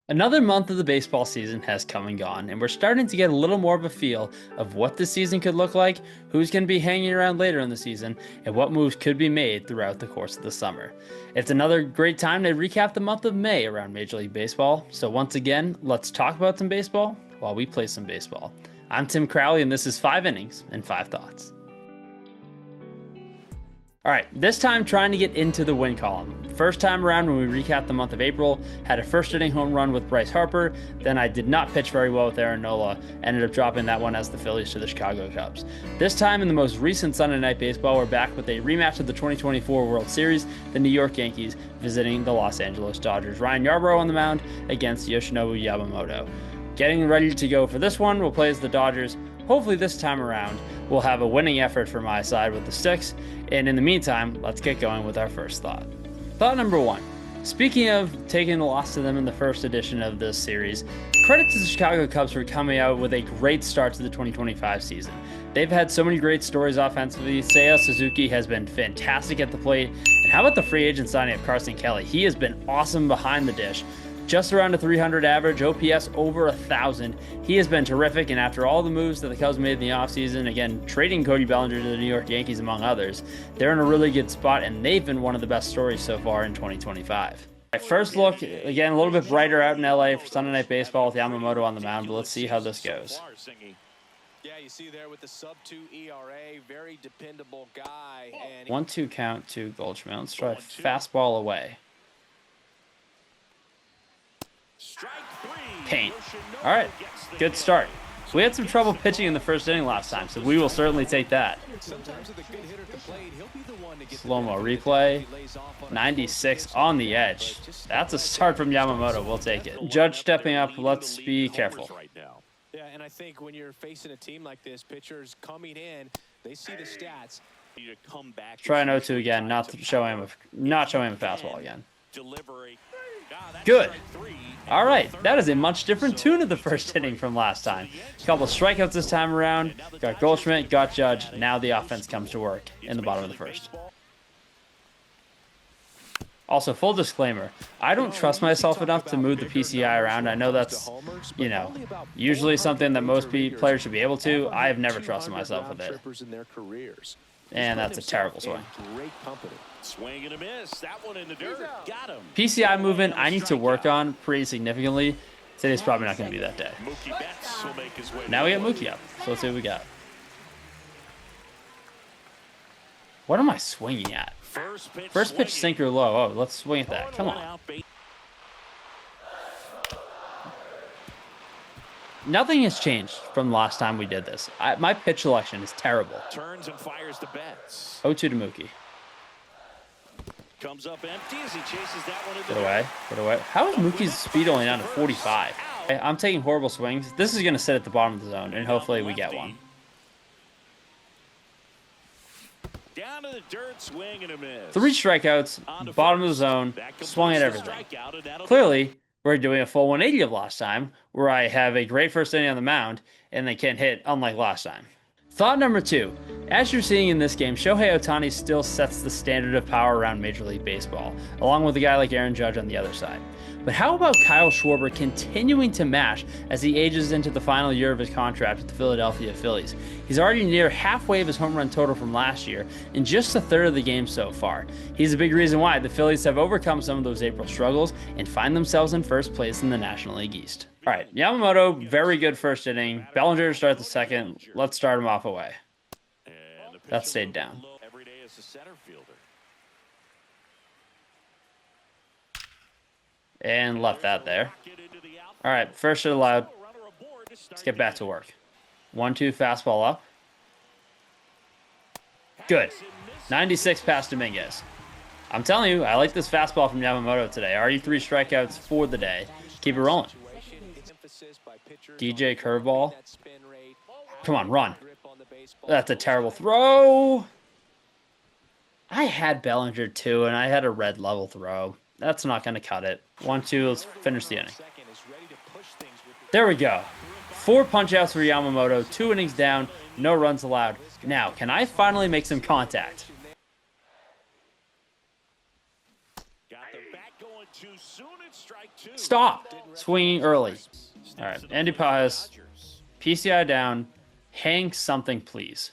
Another month of the baseball season has come and gone, and we're starting to get a little more of a feel of what the season could look like, who's going to be hanging around later in the season, and what moves could be made throughout the course of the summer. It's another great time to recap the month of May around Major League Baseball, so once again, let's talk about some baseball while we play some baseball. I'm Tim Crowley, and this is 5 Innings and 5 Thoughts. All right, this time trying to get into the win column. First time around when we recapped the month of April, had a first inning home run with Bryce Harper, then I did not pitch very well with Aaron Nola, ended up dropping that one as the Phillies to the Chicago Cubs. This time in the most recent Sunday Night Baseball, we're back with a rematch of the 2024 World Series, the New York Yankees visiting the Los Angeles Dodgers. Ryan Yarbrough on the mound against Yoshinobu Yamamoto. Getting ready to go for this one, we'll play as the Dodgers. Hopefully this time around, we'll have a winning effort for my side with the sticks. And in the meantime, let's get going with our first thought. Thought number 1. Speaking of taking a loss to them in the first edition of this series, credit to the Chicago Cubs for coming out with a great start to the 2025 season. They've had so many great stories offensively. Seiya Suzuki has been fantastic at the plate. And how about the free agent signing of Carson Kelly? He has been awesome behind the dish. Just around a 300 average, OPS over 1,000. He has been terrific, and after all the moves that the Cubs made in the offseason, again, trading Cody Bellinger to the New York Yankees, among others, they're in a really good spot, and they've been one of the best stories so far in 2025. First look, again, a little bit brighter out in LA for Sunday Night Baseball with Yamamoto on the mound, but let's see how this goes. Yeah, you see there with the sub-2 ERA, very dependable guy. 1-2 count to Goldschmidt. Let's try fastball away. Paint. All right, good start. We had some trouble pitching in the first inning last time, so we will certainly take that. Slow-mo replay. 96 on the edge. That's a start from Yamamoto. We'll take it. Judge stepping up. Let's be careful. Yeah, and I think when you're facing a team like this, pitchers coming in, they see the stats. Try an 0-2 again, not showing him a fastball again. Good. All right, that is a much different tune of the first inning from last time. A couple of strikeouts this time around. Got Goldschmidt, got Judge. Now the offense comes to work in the bottom of the first. Also, full disclaimer, I don't trust myself enough to move the PCI around. I know that's, usually something that most players should be able to. I have never trusted myself with it. And that's a terrible swing. Swing and a miss. That one in the dirt. Got him. PCI movement I need to work on pretty significantly. Today's probably not going to be that day. Now we got Mookie up. So let's see what we got. What am I swinging at? First pitch sinker low. Oh, let's swing at that. Come on. Nothing has changed from the last time we did this. My pitch selection is terrible. Turns and fires the bats. 0-2 to Mookie. Comes up empty as he chases that one. Get away. Get away. How is Mookie's speed only down to 45? I'm taking horrible swings. This is going to sit at the bottom of the zone, and hopefully we get one. Down to the dirt, swing and a miss. 3 strikeouts, bottom of the zone, swung at everything. Clearly, we're doing a full 180 of last time, where I have a great first inning on the mound, and they can't hit, unlike last time. Thought number 2. As you're seeing in this game, Shohei Ohtani still sets the standard of power around Major League Baseball, along with a guy like Aaron Judge on the other side. But how about Kyle Schwarber continuing to mash as he ages into the final year of his contract with the Philadelphia Phillies? He's already near halfway of his home run total from last year in just a third of the game so far. He's a big reason why the Phillies have overcome some of those April struggles and find themselves in first place in the National League East. All right, Yamamoto, very good first inning. Bellinger to start the second. Let's start him off away. That stayed down. And left that there. All right, first hit allowed. Let's get back to work. 1-2 fastball up. Good. 96 past Dominguez. I'm telling you, I like this fastball from Yamamoto today. Already 3 strikeouts for the day. Keep it rolling. DJ curveball. Come on, run. That's a terrible throw. I had Bellinger too, and I had a red level throw. That's not going to cut it. 1-2, let's finish the inning. There we go. 4 punch-outs for Yamamoto, 2 innings down, no runs allowed. Now, can I finally make some contact? Got the bat going too soon at strike 2. Stop swinging early. All right, Andy Pajas, PCI down. Hang something, please.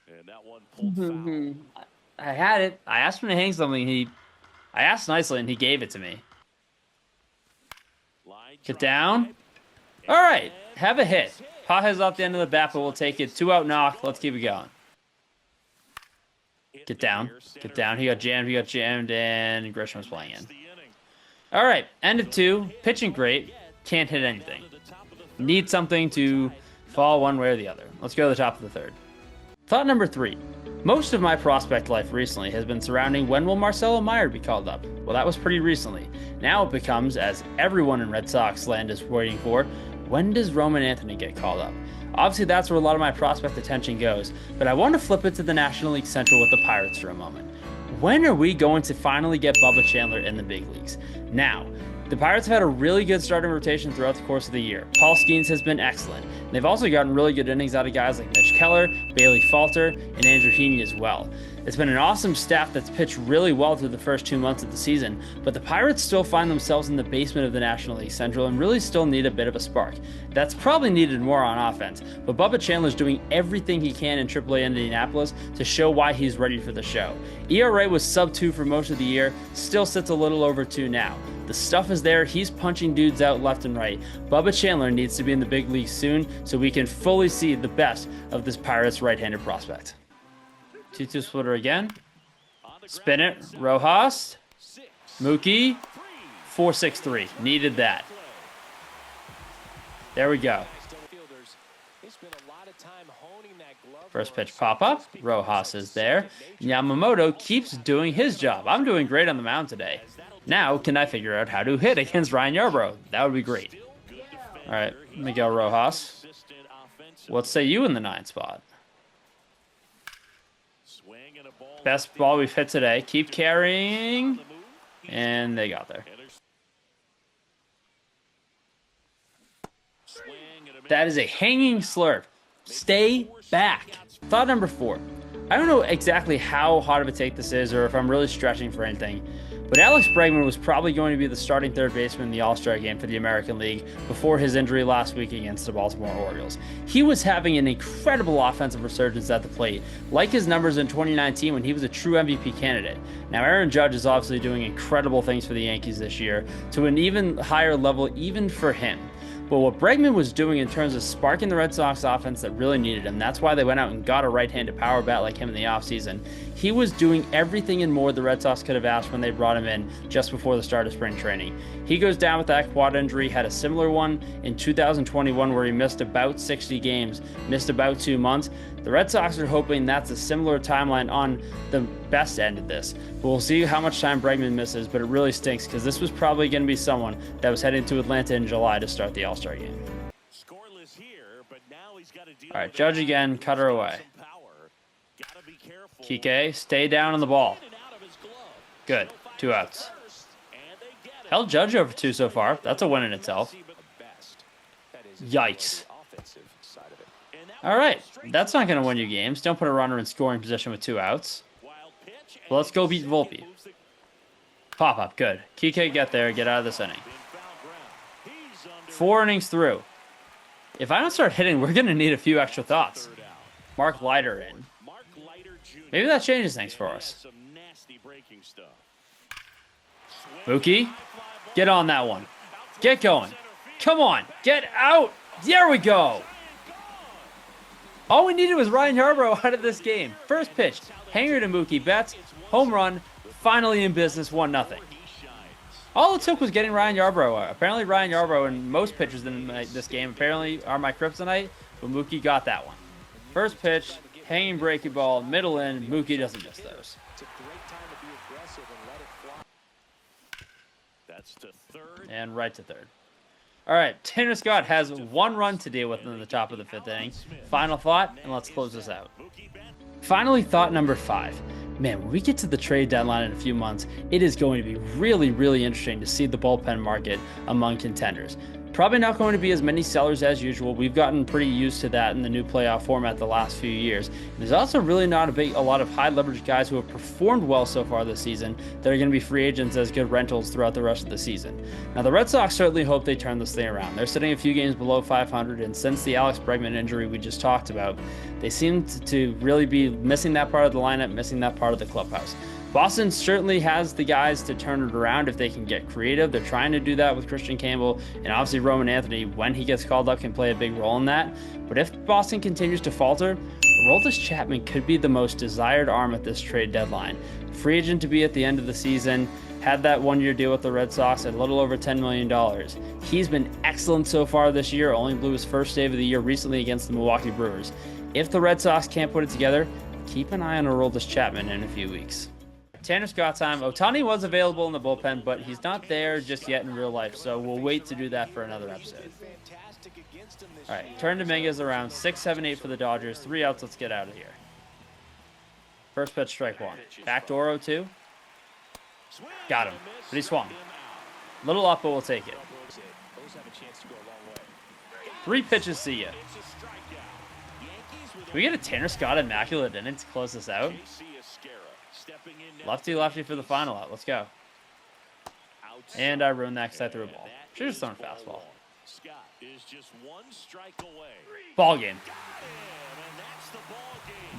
And that one pulled foul. I had it. I asked him to hang something. I asked nicely, and he gave it to me. Get down. All right, have a hit. Pajas off the end of the bat, but we'll take it. 2-out knock. Let's keep it going. Get down. Get down. He got jammed, and Grisham was playing in. All right, end of 2. Pitching great. Can't hit anything. Need something to fall one way or the other. Let's go to the top of the 3rd. Thought number 3. Most of my prospect life recently has been surrounding when will Marcelo Meyer be called up? Well, that was pretty recently. Now it becomes, as everyone in Red Sox land is waiting for, when does Roman Anthony get called up? Obviously, that's where a lot of my prospect attention goes, but I want to flip it to the National League Central with the Pirates for a moment. When are we going to finally get Bubba Chandler in the big leagues? Now, the Pirates have had a really good starting rotation throughout the course of the year. Paul Skeens has been excellent. They've also gotten really good innings out of guys like Mitch Keller, Bailey Falter, and Andrew Heaney as well. It's been an awesome staff that's pitched really well through the first 2 months of the season, but the Pirates still find themselves in the basement of the National League Central and really still need a bit of a spark. That's probably needed more on offense, but Bubba Chandler's doing everything he can in AAA Indianapolis to show why he's ready for the show. ERA was sub-2 for most of the year, still sits a little over 2 now. The stuff is there, he's punching dudes out left and right. Bubba Chandler needs to be in the big leagues soon so we can fully see the best of this Pirates right-handed prospect. 2-2 splitter again. Spin it. Rojas. Mookie. 4-6-3. Needed that. There we go. First pitch pop up. Rojas is there. Yamamoto keeps doing his job. I'm doing great on the mound today. Now, can I figure out how to hit against Ryan Yarbrough? That would be great. All right, Miguel Rojas. What say you in the 9th spot? Best ball we've hit today. Keep carrying. And they got there. That is a hanging slurve. Stay back. Thought number 4. I don't know exactly how hot of a take this is or if I'm really stretching for anything, but Alex Bregman was probably going to be the starting third baseman in the All-Star game for the American League before his injury last week against the Baltimore Orioles. He was having an incredible offensive resurgence at the plate, like his numbers in 2019 when he was a true MVP candidate. Now, Aaron Judge is obviously doing incredible things for the Yankees this year to an even higher level even for him. But what Bregman was doing in terms of sparking the Red Sox offense that really needed him, that's why they went out and got a right-handed power bat like him in the offseason. He was doing everything and more the Red Sox could have asked when they brought him in just before the start of spring training. He goes down with that quad injury, had a similar one in 2021 where he missed about 60 games, missed about 2 months. The Red Sox are hoping that's a similar timeline on the best end of this. But we'll see how much time Bregman misses, but it really stinks because this was probably going to be someone that was heading to Atlanta in July to start the All-Star game. All right, Judge again, cutter away. Kike, stay down on the ball. Good, 2 outs. Held Judge over 2 so far. That's a win in itself. Yikes. All right, that's not going to win you games. Don't put a runner in scoring position with 2 outs. Well, let's go beat Volpe. Pop up, good. Kike, get there, get out of this inning. 4 innings through. If I don't start hitting, we're going to need a few extra thoughts. Mark Leiter in. Maybe that changes things for us. Mookie, get on that one. Get going. Come on, get out. There we go. All we needed was Ryan Yarbrough out of this game. First pitch, hanger to Mookie Betts, home run, finally in business, 1-0. All it took was getting Ryan Yarbrough out. Apparently Ryan Yarbrough and most pitchers in this game apparently are my kryptonite, but Mookie got that one. First pitch, hanging breaking ball, middle in, Mookie doesn't miss those. And right to third. All right, Tanner Scott has 1 run to deal with in the top of the 5th inning. Final thought, and let's close this out. Finally, thought number 5. Man, when we get to the trade deadline in a few months, it is going to be really, really interesting to see the bullpen market among contenders. Probably not going to be as many sellers as usual. We've gotten pretty used to that in the new playoff format the last few years. There's also really not a lot of high leverage guys who have performed well so far this season that are going to be free agents as good rentals throughout the rest of the season. Now, the Red Sox certainly hope they turn this thing around. They're sitting a few games below 500, and since the Alex Bregman injury we just talked about, they seem to really be missing that part of the lineup, missing that part of the clubhouse. Boston certainly has the guys to turn it around if they can get creative. They're trying to do that with Christian Campbell, and obviously Roman Anthony, when he gets called up, can play a big role in that. But if Boston continues to falter, Aroldis Chapman could be the most desired arm at this trade deadline. Free agent to be at the end of the season, had that one-year deal with the Red Sox at a little over $10 million. He's been excellent so far this year, only blew his first save of the year recently against the Milwaukee Brewers. If the Red Sox can't put it together, keep an eye on Aroldis Chapman in a few weeks. Tanner Scott time. Ohtani was available in the bullpen, but he's not there just yet in real life, so we'll wait to do that for another episode. All right, turn Dominguez around. 6, 7, 8 for the Dodgers. 3 outs. Let's get out of here. First pitch, strike 1. Backdoor 0-2. Got him, but he swung. Little up, but we'll take it. 3 pitches, see ya. Can we get a Tanner Scott immaculate inning to close this out? Lefty for the final out. Let's go. And I ruined that because I threw a ball. Should have just thrown a fastball. Ball game.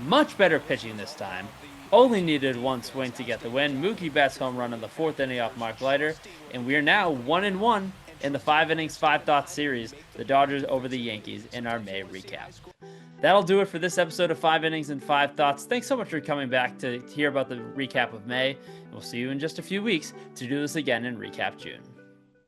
Much better pitching this time. Only needed 1 swing to get the win. Mookie Betts home run in the 4th inning off Mark Leiter. And we are now 1-1 in the 5 innings, 5 thoughts series. The Dodgers over the Yankees in our May recap. That'll do it for this episode of 5 Innings and 5 Thoughts. Thanks so much for coming back to hear about the recap of May. And we'll see you in just a few weeks to do this again in Recap June.